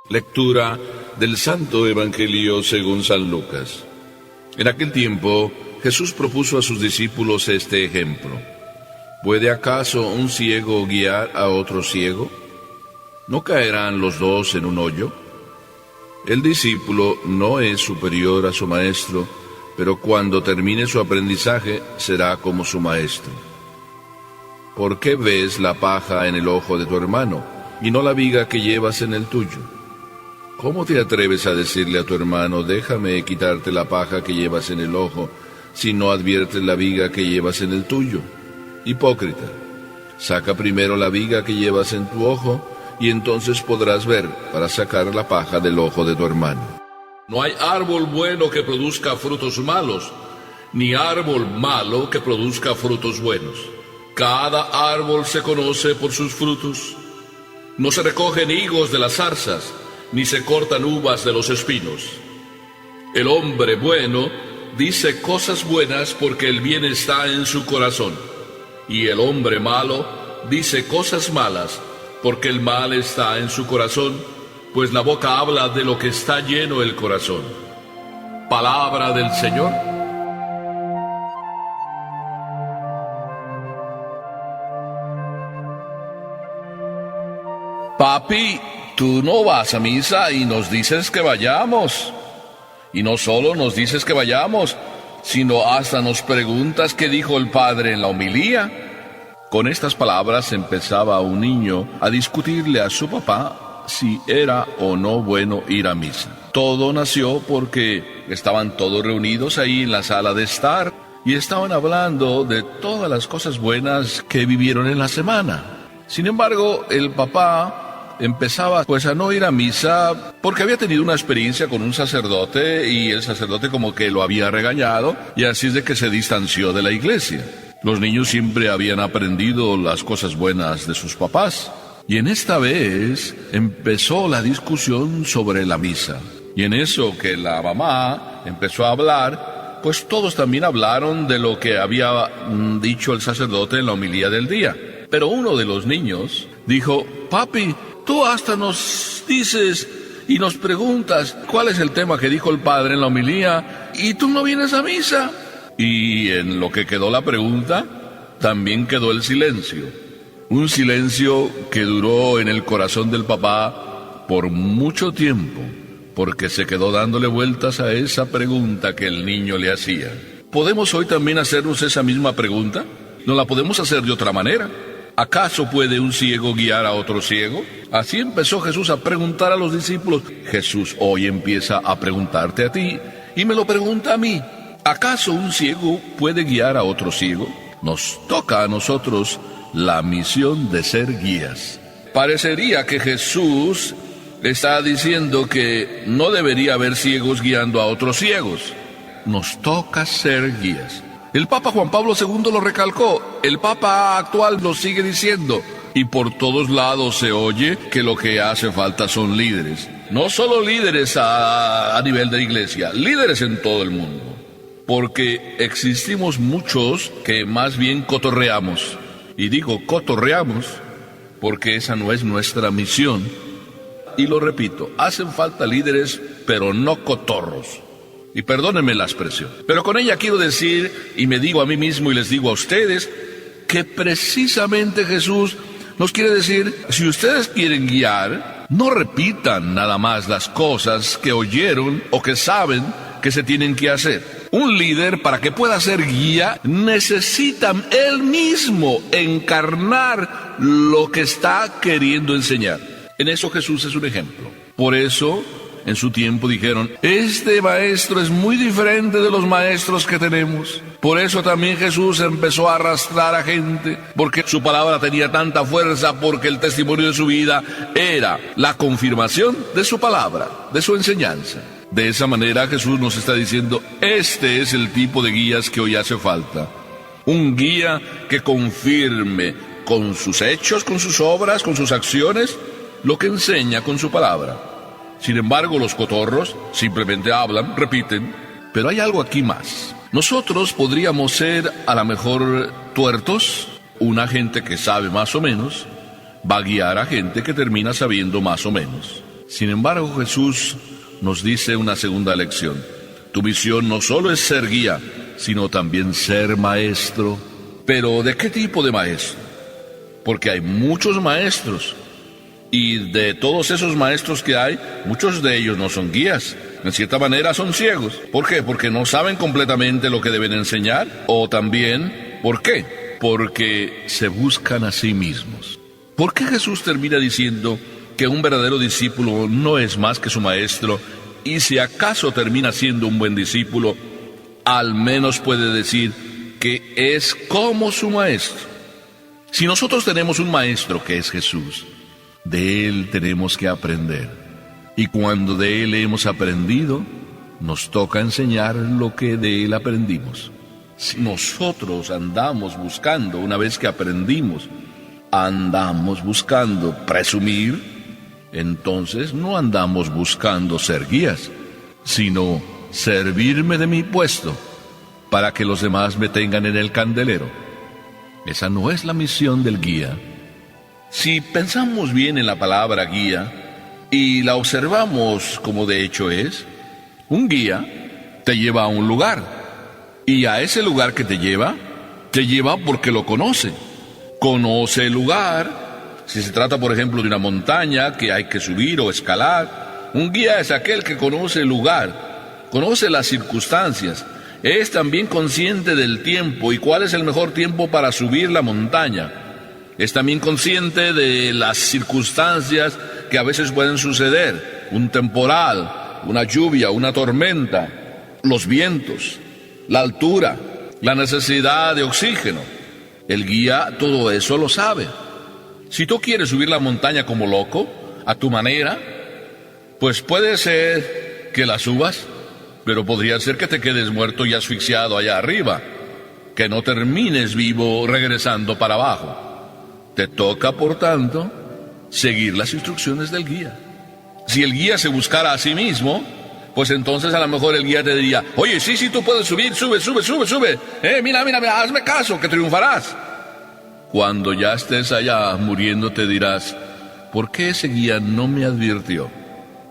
Lectura del Santo Evangelio según San Lucas. En aquel tiempo, Jesús propuso a sus discípulos este ejemplo. ¿Puede acaso un ciego guiar a otro ciego? ¿No caerán los dos en un hoyo? El discípulo no es superior a su maestro, pero cuando termine su aprendizaje será como su maestro. ¿Por qué ves la paja en el ojo de tu hermano y no la viga que llevas en el tuyo? ¿Cómo te atreves a decirle a tu hermano, déjame quitarte la paja que llevas en el ojo, si no adviertes la viga que llevas en el tuyo? Hipócrita, saca primero la viga que llevas en tu ojo, y entonces podrás ver para sacar la paja del ojo de tu hermano. No hay árbol bueno que produzca frutos malos, ni árbol malo que produzca frutos buenos. Cada árbol se conoce por sus frutos. No se recogen higos de las zarzas, ni se cortan uvas de los espinos. El hombre bueno dice cosas buenas porque el bien está en su corazón, y el hombre malo dice cosas malas porque el mal está en su corazón, pues la boca habla de lo que está lleno el corazón. Palabra del Señor. Papi, tú no vas a misa y nos dices que vayamos. Y no solo nos dices que vayamos, sino hasta nos preguntas qué dijo el padre en la homilía. Con estas palabras empezaba un niño a discutirle a su papá si era o no bueno ir a misa. Todo nació porque estaban todos reunidos ahí en la sala de estar y estaban hablando de todas las cosas buenas que vivieron en la semana. Sin embargo, el papá empezaba a no ir a misa porque había tenido una experiencia con un sacerdote y el sacerdote como que lo había regañado, y así es de que se distanció de la iglesia. Los niños siempre habían aprendido las cosas buenas de sus papás, y en esta vez empezó la discusión sobre la misa. Y en eso que la mamá empezó a hablar, pues todos también hablaron de lo que había dicho el sacerdote en la homilía del día. Pero uno de los niños dijo: papi, tú hasta nos dices y nos preguntas cuál es el tema que dijo el padre en la homilía, y tú no vienes a misa. Y en lo que quedó la pregunta, también quedó el silencio. Un silencio que duró en el corazón del papá por mucho tiempo, porque se quedó dándole vueltas a esa pregunta que el niño le hacía. ¿Podemos hoy también hacernos esa misma pregunta? ¿No la podemos hacer de otra manera? ¿Acaso puede un ciego guiar a otro ciego? Así empezó Jesús a preguntar a los discípulos. Jesús hoy empieza a preguntarte a ti y me lo pregunta a mí. ¿Acaso un ciego puede guiar a otro ciego? Nos toca a nosotros la misión de ser guías. Parecería que Jesús está diciendo que no debería haber ciegos guiando a otros ciegos. Nos toca ser guías. El Papa Juan Pablo II lo recalcó, el Papa actual lo sigue diciendo, y por todos lados se oye que lo que hace falta son líderes. No solo líderes a nivel de iglesia, líderes en todo el mundo. Porque existimos muchos que más bien cotorreamos. Y digo cotorreamos porque esa no es nuestra misión. Y lo repito, hacen falta líderes, pero no cotorros. Y perdónenme la expresión, pero con ella quiero decir, y me digo a mí mismo y les digo a ustedes, que precisamente Jesús nos quiere decir: si ustedes quieren guiar, no repitan nada más las cosas que oyeron o que saben que se tienen que hacer. Un líder, para que pueda ser guía, necesita él mismo encarnar lo que está queriendo enseñar. En eso Jesús es un ejemplo. Por eso, en su tiempo dijeron: este maestro es muy diferente de los maestros que tenemos. Por eso también Jesús empezó a arrastrar a gente, porque su palabra tenía tanta fuerza, porque el testimonio de su vida era la confirmación de su palabra, de su enseñanza. De esa manera Jesús nos está diciendo: este es el tipo de guías que hoy hace falta. Un guía que confirme con sus hechos, con sus obras, con sus acciones, lo que enseña con su palabra. Sin embargo, los cotorros simplemente hablan, repiten, pero hay algo aquí más. Nosotros podríamos ser a lo mejor tuertos. Una gente que sabe más o menos va a guiar a gente que termina sabiendo más o menos. Sin embargo, Jesús nos dice una segunda lección. Tu misión no solo es ser guía, sino también ser maestro. ¿Pero de qué tipo de maestro? Porque hay muchos maestros. Y de todos esos maestros que hay, muchos de ellos no son guías. En cierta manera son ciegos. ¿Por qué? Porque no saben completamente lo que deben enseñar. O también, ¿por qué? Porque se buscan a sí mismos. ¿Por qué Jesús termina diciendo que un verdadero discípulo no es más que su maestro? Y si acaso termina siendo un buen discípulo, al menos puede decir que es como su maestro. Si nosotros tenemos un maestro que es Jesús, de Él tenemos que aprender. Y cuando de Él hemos aprendido, nos toca enseñar lo que de Él aprendimos. Si nosotros andamos buscando, una vez que aprendimos, andamos buscando presumir, entonces no andamos buscando ser guías, sino servirme de mi puesto para que los demás me tengan en el candelero. Esa no es la misión del guía. Si pensamos bien en la palabra guía y la observamos como de hecho es, un guía te lleva a un lugar, y a ese lugar que te lleva porque lo conoce. Conoce el lugar. Si se trata, por ejemplo, de una montaña que hay que subir o escalar, un guía es aquel que conoce el lugar, conoce las circunstancias, es también consciente del tiempo y cuál es el mejor tiempo para subir la montaña. Es también consciente de las circunstancias que a veces pueden suceder, un temporal, una lluvia, una tormenta, los vientos, la altura, la necesidad de oxígeno. El guía todo eso lo sabe. Si tú quieres subir la montaña como loco, a tu manera, pues puede ser que la subas, pero podría ser que te quedes muerto y asfixiado allá arriba, que no termines vivo regresando para abajo. Te toca, por tanto, seguir las instrucciones del guía. Si el guía se buscara a sí mismo, pues entonces a lo mejor el guía te diría: oye, sí, tú puedes subir, sube. Mira, hazme caso, que triunfarás. Cuando ya estés allá muriendo te dirás: ¿por qué ese guía no me advirtió?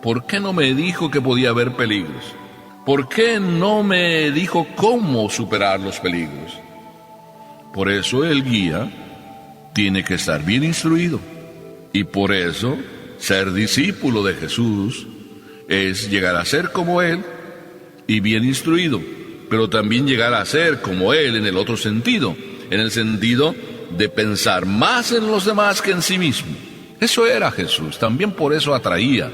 ¿Por qué no me dijo que podía haber peligros? ¿Por qué no me dijo cómo superar los peligros? Por eso el guía tiene que estar bien instruido. Y por eso ser discípulo de Jesús es llegar a ser como Él y bien instruido, pero también llegar a ser como Él en el otro sentido, en el sentido de pensar más en los demás que en sí mismo. Eso era Jesús, también por eso atraía,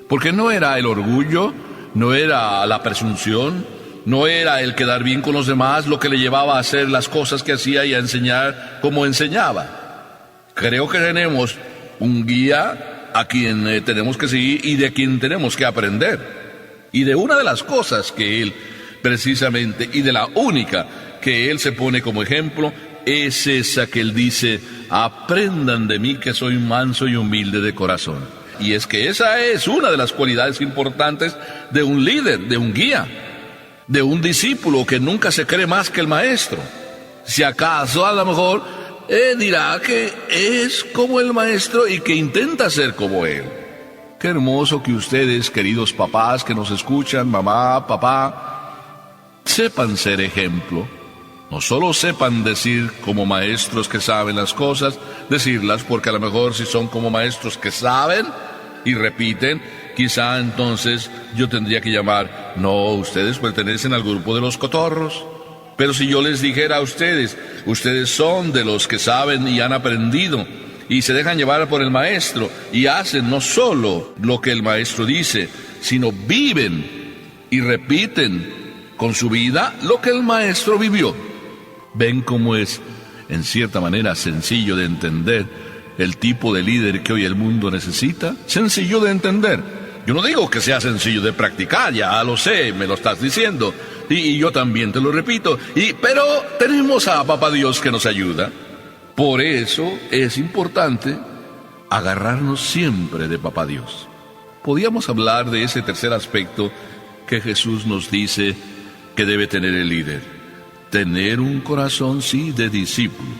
porque no era el orgullo, no era la presunción, no era el quedar bien con los demás lo que le llevaba a hacer las cosas que hacía y a enseñar como enseñaba. Creo que tenemos un guía a quien tenemos que seguir y de quien tenemos que aprender. Y de una de las cosas que Él precisamente, y de la única que Él se pone como ejemplo, es esa que Él dice: aprendan de mí que soy manso y humilde de corazón. Y es que esa es una de las cualidades importantes de un líder, de un guía, de un discípulo que nunca se cree más que el maestro. Si acaso a lo mejor dirá que es como el maestro y que intenta ser como él. Qué hermoso que ustedes, queridos papás que nos escuchan, mamá, papá, sepan ser ejemplo. No solo sepan decir como maestros que saben las cosas, decirlas, porque a lo mejor si son como maestros que saben y repiten, quizá entonces yo tendría que llamar: no, ustedes pertenecen al grupo de los cotorros. Pero si yo les dijera a ustedes son de los que saben y han aprendido y se dejan llevar por el maestro y hacen no solo lo que el maestro dice, sino viven y repiten con su vida lo que el maestro vivió. ¿Ven cómo es, en cierta manera, sencillo de entender el tipo de líder que hoy el mundo necesita? Sencillo de entender. Yo no digo que sea sencillo de practicar, ya lo sé, me lo estás diciendo, y yo también te lo repito, pero tenemos a Papá Dios que nos ayuda. Por eso es importante agarrarnos siempre de Papá Dios. Podíamos hablar de ese tercer aspecto que Jesús nos dice que debe tener el líder: tener un corazón, sí, de discípulo,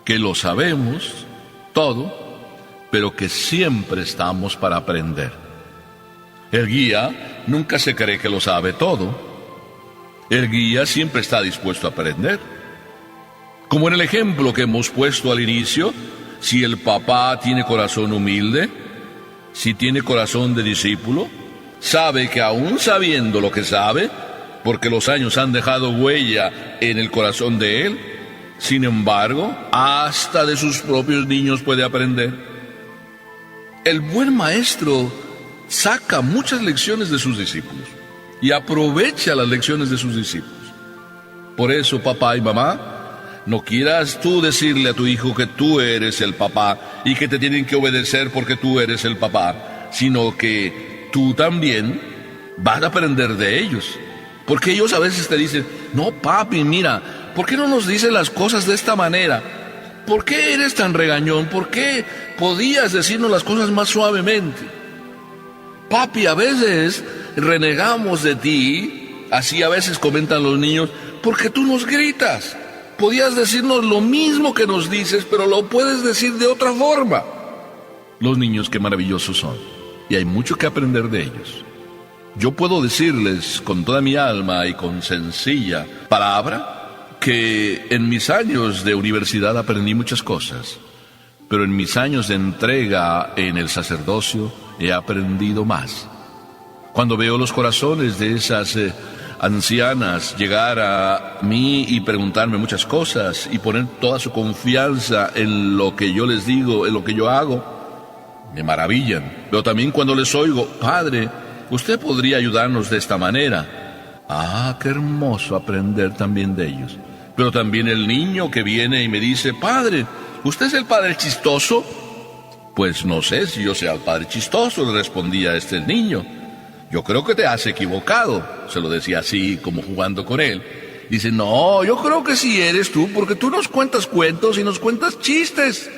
que lo sabemos todo, pero que siempre estamos para aprender. El guía nunca se cree que lo sabe todo. El guía siempre está dispuesto a aprender. Como en el ejemplo que hemos puesto al inicio, si el papá tiene corazón humilde, si tiene corazón de discípulo, sabe que aún sabiendo lo que sabe, porque los años han dejado huella en el corazón de él, sin embargo, hasta de sus propios niños puede aprender. El buen maestro saca muchas lecciones de sus discípulos y aprovecha las lecciones de sus discípulos. Por eso, papá y mamá, no quieras tú decirle a tu hijo que tú eres el papá y que te tienen que obedecer porque tú eres el papá, sino que tú también vas a aprender de ellos. Porque ellos a veces te dicen, no papi, mira, ¿por qué no nos dices las cosas de esta manera? ¿Por qué eres tan regañón? ¿Por qué podías decirnos las cosas más suavemente? Papi, a veces renegamos de ti, así a veces comentan los niños, porque tú nos gritas. Podías decirnos lo mismo que nos dices, pero lo puedes decir de otra forma. Los niños qué maravillosos son, y hay mucho que aprender de ellos. Yo puedo decirles con toda mi alma y con sencilla palabra que en mis años de universidad aprendí muchas cosas, pero en mis años de entrega en el sacerdocio he aprendido más. Cuando veo los corazones de esas ancianas llegar a mí y preguntarme muchas cosas y poner toda su confianza en lo que yo les digo, en lo que yo hago, me maravillan. Pero también cuando les oigo, padre, usted podría ayudarnos de esta manera. Ah, qué hermoso aprender también de ellos. Pero también el niño que viene y me dice, padre, ¿usted es el padre chistoso? Pues no sé si yo sea el padre chistoso, le respondía a este niño. Yo creo que te has equivocado, se lo decía así como jugando con él. Dice, no, yo creo que sí eres tú, porque tú nos cuentas cuentos y nos cuentas chistes.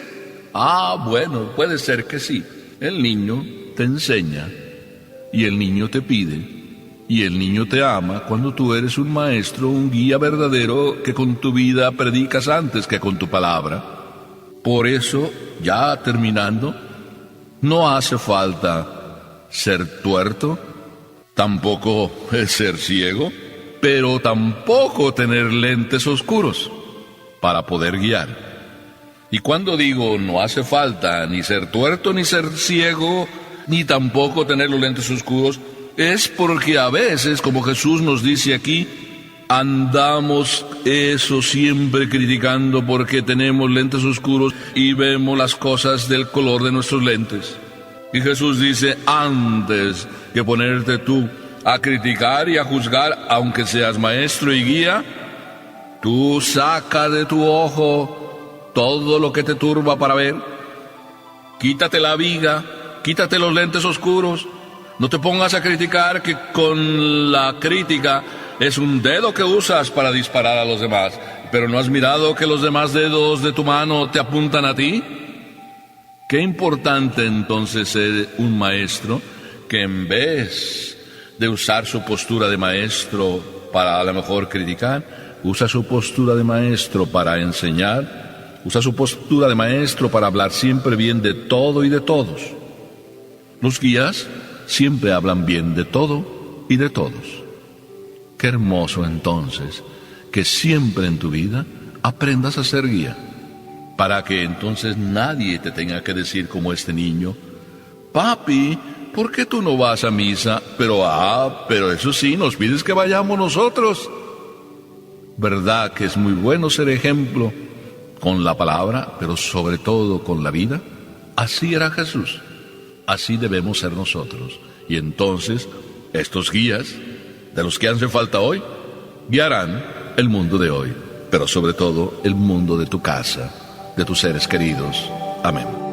Ah, bueno, puede ser que sí. El niño te enseña y el niño te pide y el niño te ama cuando tú eres un maestro, un guía verdadero que con tu vida predicas antes que con tu palabra. Por eso, ya terminando, no hace falta ser tuerto, tampoco ser ciego, pero tampoco tener lentes oscuros para poder guiar. Y cuando digo no hace falta ni ser tuerto, ni ser ciego, ni tampoco tener los lentes oscuros, es porque a veces, como Jesús nos dice aquí, andamos eso siempre criticando porque tenemos lentes oscuros y vemos las cosas del color de nuestros lentes. Y Jesús dice, antes que ponerte tú a criticar y a juzgar, aunque seas maestro y guía, tú saca de tu ojo todo lo que te turba para ver. Quítate la viga, quítate los lentes oscuros. No te pongas a criticar, que con la crítica es un dedo que usas para disparar a los demás. Pero ¿no has mirado que los demás dedos de tu mano te apuntan a ti? Qué importante entonces ser un maestro que en vez de usar su postura de maestro para a lo mejor criticar, usa su postura de maestro para enseñar, usa su postura de maestro para hablar siempre bien de todo y de todos. Los guías siempre hablan bien de todo y de todos. Qué hermoso entonces que siempre en tu vida aprendas a ser guía, para que entonces nadie te tenga que decir como este niño, papi, ¿por qué tú no vas a misa? Pero eso sí, nos pides que vayamos nosotros. ¿Verdad que es muy bueno ser ejemplo con la palabra, pero sobre todo con la vida? Así era Jesús, así debemos ser nosotros. Y entonces, estos guías, de los que hace falta hoy, guiarán el mundo de hoy, pero sobre todo el mundo de tu casa, de tus seres queridos. Amén.